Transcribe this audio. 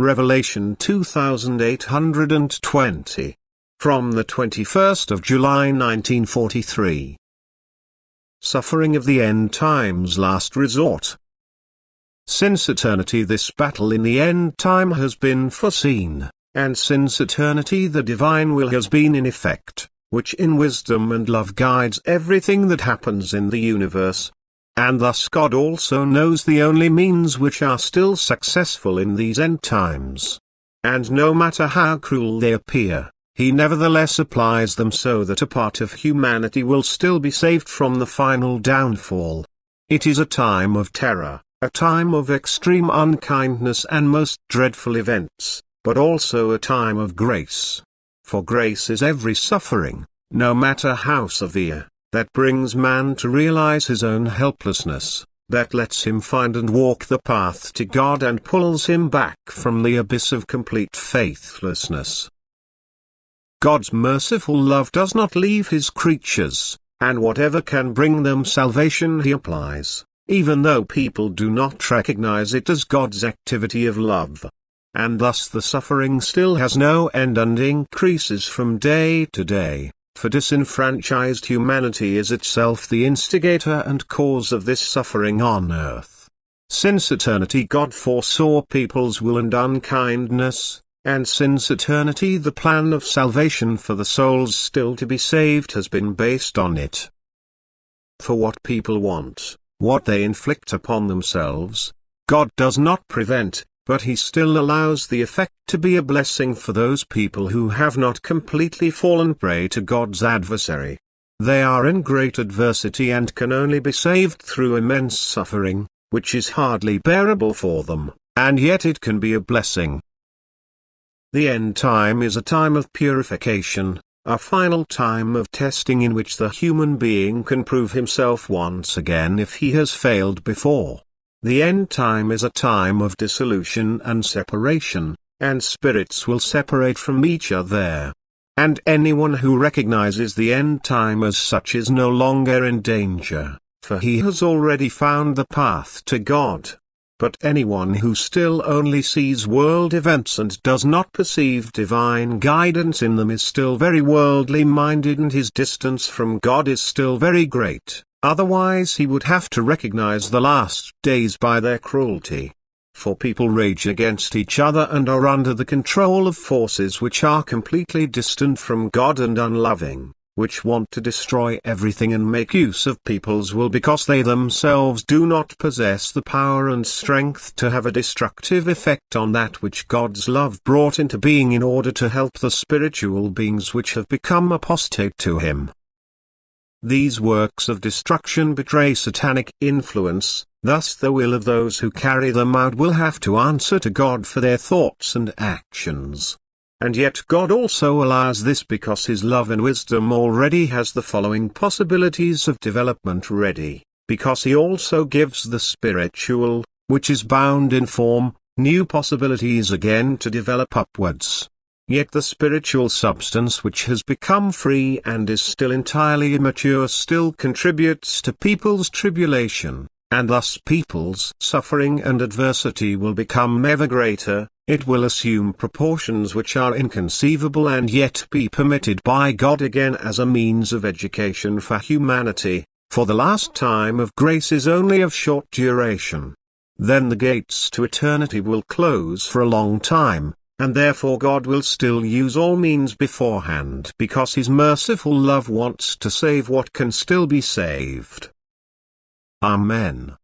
Revelation 2820. From the 21st of July 1943. Suffering of the End Times Last Resort. Since eternity this battle in the end time has been foreseen, and since eternity the divine will has been in effect, which in wisdom and love guides everything that happens in the universe. And thus God also knows the only means which are still successful in these end times. And no matter how cruel they appear, He nevertheless applies them so that a part of humanity will still be saved from the final downfall. It is a time of terror, a time of extreme unkindness and most dreadful events, but also a time of grace. For grace is every suffering, no matter how severe, that brings man to realize his own helplessness, that lets him find and walk the path to God and pulls him back from the abyss of complete faithlessness. God's merciful love does not leave His creatures, and whatever can bring them salvation He applies, even though people do not recognize it as God's activity of love. And thus the suffering still has no end and increases from day to day. For disenfranchised humanity is itself the instigator and cause of this suffering on earth. Since eternity God foresaw people's will and unkindness, and since eternity the plan of salvation for the souls still to be saved has been based on it. For what people want, what they inflict upon themselves, God does not prevent, but He still allows the effect to be a blessing for those people who have not completely fallen prey to God's adversary. They are in great adversity and can only be saved through immense suffering, which is hardly bearable for them, and yet it can be a blessing. The end time is a time of purification, a final time of testing in which the human being can prove himself once again if he has failed before. The end time is a time of dissolution and separation, and spirits will separate from each other. And anyone who recognizes the end time as such is no longer in danger, for he has already found the path to God. But anyone who still only sees world events and does not perceive divine guidance in them is still very worldly minded, and his distance from God is still very great. Otherwise he would have to recognize the last days by their cruelty. For people rage against each other and are under the control of forces which are completely distant from God and unloving, which want to destroy everything and make use of people's will because they themselves do not possess the power and strength to have a destructive effect on that which God's love brought into being in order to help the spiritual beings which have become apostate to Him. These works of destruction betray satanic influence, thus the will of those who carry them out will have to answer to God for their thoughts and actions. And yet God also allows this because His love and wisdom already has the following possibilities of development ready, because He also gives the spiritual, which is bound in form, new possibilities again to develop upwards. Yet the spiritual substance which has become free and is still entirely immature still contributes to people's tribulation, and thus people's suffering and adversity will become ever greater. It will assume proportions which are inconceivable and yet be permitted by God again as a means of education for humanity, for the last time of grace is only of short duration. Then the gates to eternity will close for a long time. And therefore God will still use all means beforehand because His merciful love wants to save what can still be saved. Amen.